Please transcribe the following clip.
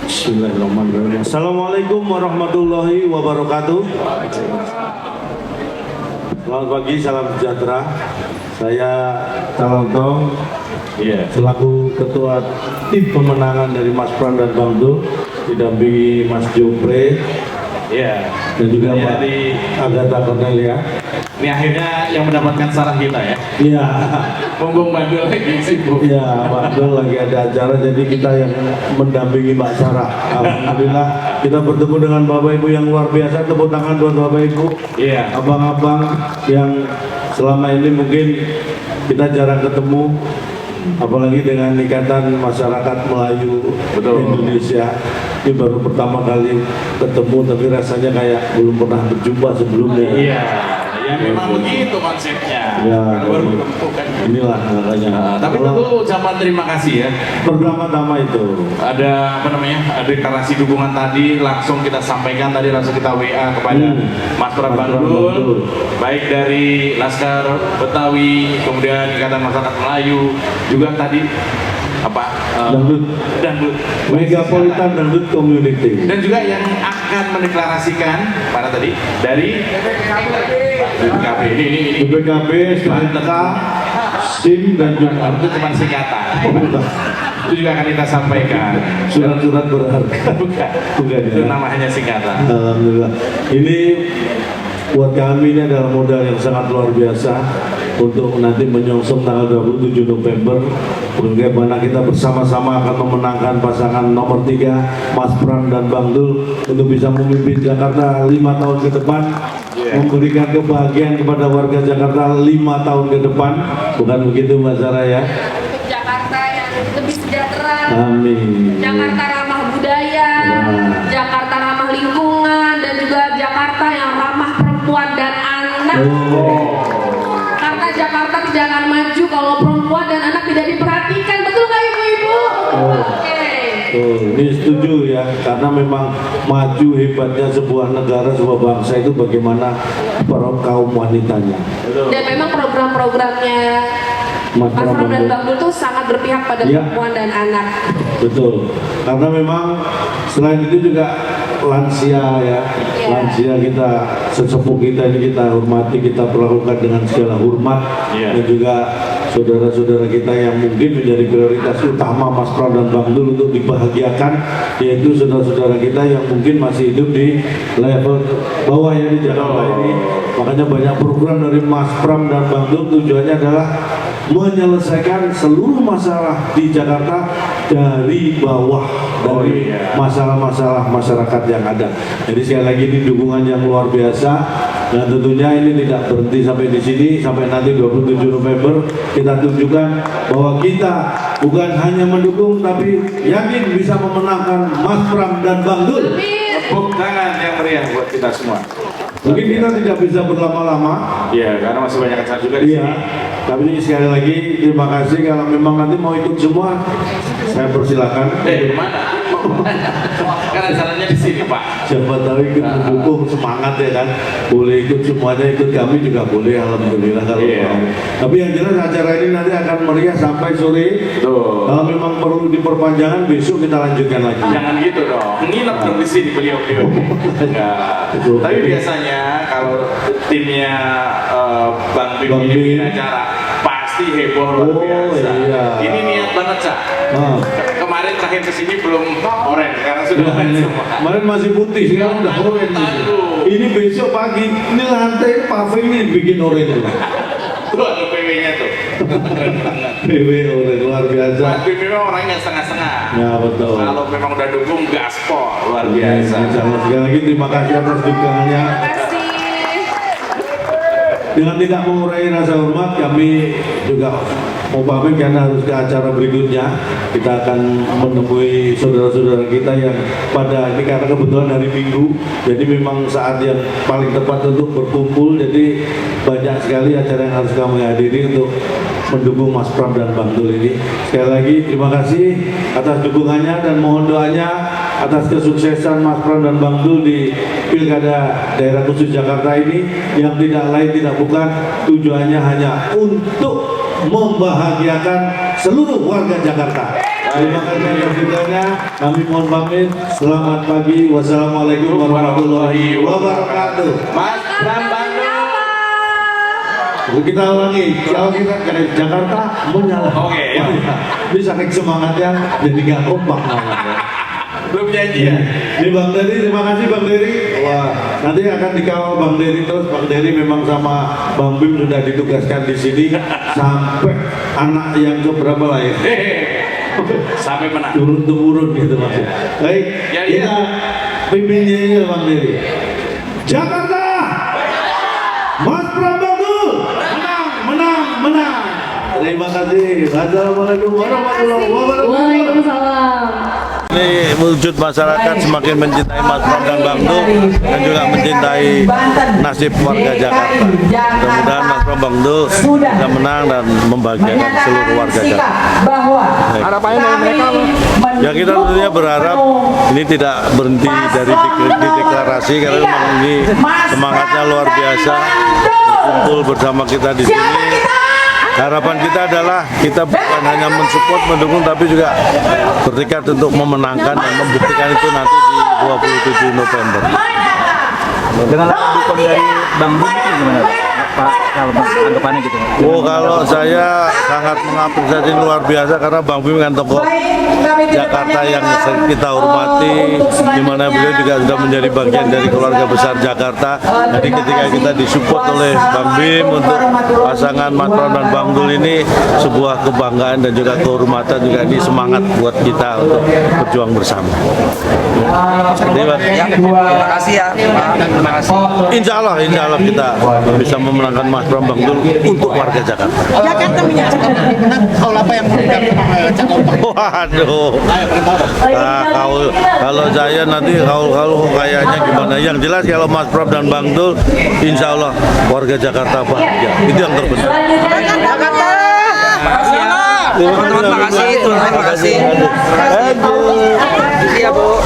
Bismillahirrahmanirrahim. Assalamualaikum warahmatullahi wabarakatuh. Selamat pagi, salam sejahtera. Saya Calantong, selaku ketua tim pemenangan dari Mas Pram dan Bang Dul, didampingi Mas Jopre, dan juga Mbak Agatha Cornelia. Ini akhirnya yang mendapatkan sarah kita ya. Iya. Mumpung Mbak Dul lagi sibuk. Iya, Mbak Dul lagi ada acara, jadi kita yang mendampingi Mbak Sarah. Alhamdulillah kita bertemu dengan Bapak Ibu yang luar biasa. Tepuk tangan buat Bapak Ibu. Iya. Abang-abang yang selama ini mungkin kita jarang ketemu, apalagi dengan Ikatan Masyarakat Melayu Indonesia. Ini baru pertama kali ketemu, tapi rasanya kayak belum pernah berjumpa sebelumnya. Iya. Ya memang begitu konsepnya. Ya, baru ketemu kan. Inilah makanya. Tapi tentu ucapan terima kasih ya. Pertama-tama itu Ada apa namanya? Ada deklarasi dukungan tadi langsung kita sampaikan, tadi langsung kita WA kepada Mas Pram Bang Dul, baik dari Laskar Betawi, kemudian Ikatan Masyarakat Melayu, juga tadi apa? Dangdut Megapolitan Dangdut Community, dan juga yang akan mendeklarasikan mana tadi dari BPKB ini BPKB, STNK, SIM dan juga itu cuma singkatan. Itu juga akan kita sampaikan surat-surat berharga. bukan itu namanya singkatan. Alhamdulillah. Ini buat kami ini adalah modal yang sangat luar biasa untuk nanti menyongsong tanggal 27 November, bagaimana kita bersama-sama akan memenangkan pasangan nomor 3 Mas Pram dan Bang Dul untuk bisa memimpin Jakarta 5 tahun ke depan, memberikan kebahagiaan kepada warga Jakarta 5 tahun ke depan. Bukan begitu Mbak Sarah ya? Untuk Jakarta yang lebih sejahtera, Amin. Jakarta ramah budaya, Jakarta ramah lingkungan, dan juga Jakarta yang ramah perempuan dan anak. Karena Jakarta tidak akan maju kalau perempuan dan anak tidak diperhatikan, betul nggak ibu-ibu? Oke. Ini setuju ya, karena memang maju hebatnya sebuah negara, sebuah bangsa itu bagaimana para kaum wanitanya. Dan memang program-programnya Mas Pram dan Bang Dul itu sangat berpihak pada perempuan dan anak. Betul, karena memang selain itu juga lansia ya, lansia kita, sesepuh kita ini kita hormati, kita perlakukan dengan segala hormat, dan juga saudara-saudara kita yang mungkin menjadi prioritas utama Mas Pram dan Bang Dul untuk dibahagiakan, yaitu saudara-saudara kita yang mungkin masih hidup di level bawah ya di Jakarta ini. Makanya banyak program dari Mas Pram dan Bang Dul tujuannya adalah menyelesaikan seluruh masalah di Jakarta dari bawah, dari masalah-masalah masyarakat yang ada. Jadi sekali lagi ini dukungan yang luar biasa, dan tentunya ini tidak berhenti sampai di sini. Sampai nanti 27 November kita tunjukkan bahwa kita bukan hanya mendukung tapi yakin bisa memenangkan Mas Pram dan Bang Dul. Tepuk tangan yang meriah buat kita semua. Mungkin kita tidak bisa berlama-lama. Iya, karena masih banyak acara juga di sini. Tapi ini sekali lagi terima kasih. Kalau memang nanti mau ikut semua, saya persilakan. Kemana? Karena acaranya di sini Pak. Siapa tahu ikut mendukung, semangat ya kan. Boleh ikut semuanya, ikut kami juga boleh. Alhamdulillah kalau mau. Tapi yang jelas acara ini nanti akan meriah sampai sore. Kalau memang perlu diperpanjangan, besok kita lanjutkan lagi. Jangan gitu dong. Nginep dong di sini beliau-beliau. Enggak. Tapi biasanya kalau timnya Bang Bim ini bikin acara pasti heboh luar biasa. Ini niat banget Cak. Kemarin terakhir kesini belum oren, sekarang sudah semua. Kemarin masih putih, sekarang udah oren. Ini besok pagi, ini lantai pave ini bikin oren. Tuh ada PW-nya tuh. PW oren luar biasa. Mas Bim memang orangnya setengah-setengah. Ya betul. Kalau memang udah dukung gaspol luar biasa. Sekali lagi terima kasih atas dukungannya. Dengan tidak mengurangi rasa hormat, kami juga mau pamit karena harus ke acara berikutnya. Kita akan menemui saudara-saudara kita yang pada ini karena kebetulan hari Minggu, jadi memang saat yang paling tepat untuk berkumpul. Jadi banyak sekali acara yang harus kami hadiri untuk mendukung Mas Pram dan Bang Dul ini. Sekali lagi terima kasih atas dukungannya dan mohon doanya atas kesuksesan Mas Pram dan Bang Dul di Pilkada Daerah Khusus Jakarta ini, yang tidak lain tidak bukan tujuannya hanya untuk membahagiakan seluruh warga Jakarta. Terima kasih atas ditanya. Kami mohon pamit. Selamat pagi. Wassalamualaikum warahmatullahi wabarakatuh. Mas Bram Bandung. Kita ulangi. Kalau kita ke Jakarta menyala. Oke, ya. Bisa kayak semangatnya jadi nggak kompak namanya. Belum janji ya? Ini Bang Dery, terima kasih Bang Dery. Wah, nanti akan dikawal Bang Dery terus. Bang Dery memang sama Bang Bim sudah ditugaskan di sini sampai anak yang keberapa lahir. Sampai menang. Turun temurun gitu maksudnya. Baik, Ya, kita iya. pimpinnya ya Bang Dery. Jakarta, Mas Prabowo, menang, menang, menang. Terima kasih. Assalamualaikum warahmatullahi wabarakatuh. Waalaikumsalam. Ini wujud masyarakat semakin mencintai Mas Pram dan Bang Dul dan juga mencintai nasib warga Jakarta. Mudah-mudahan Mas Pram Bang Dul bisa menang dan membahagiakan seluruh warga Jakarta. Harapannya dari mereka Ya kita tentunya berharap ini tidak berhenti dari deklarasi karena memang ini semangatnya luar biasa berkumpul bersama kita di sini. Harapan kita adalah kita bukan hanya mensupport, mendukung, tapi juga bertekad untuk memenangkan dan membuktikan itu nanti di 27 November. dengan dukung dari Bang Bim itu gimana Pak? Kalau anggapannya gitu. Oh, kalau saya sangat mengapresiasi luar biasa karena Bang Bim kan tokoh Jakarta yang kita hormati, di mana beliau juga sudah menjadi bagian dari keluarga besar Jakarta. Jadi ketika kita disupport oleh Bang Bim untuk pasangan Mas Pram dan Bang Dul ini sebuah kebanggaan dan juga kehormatan, juga ini semangat buat kita untuk berjuang bersama. Terima kasih ya Pak. Terima kasih. Insya Allah kita bisa memenangkan Mas Pram Bang Dul untuk warga Jakarta. Jakarta menyatakan menang kalau apa yang Waduh. Nah, kalau saya nanti kalau kayaknya gimana? Yang jelas kalau Mas Pram dan Bang Dul, insya Allah warga Jakarta bahagia. Itu yang terpenting. Jakarta. Teman-teman makasih, terima kasih. Aduh. Iya Bu.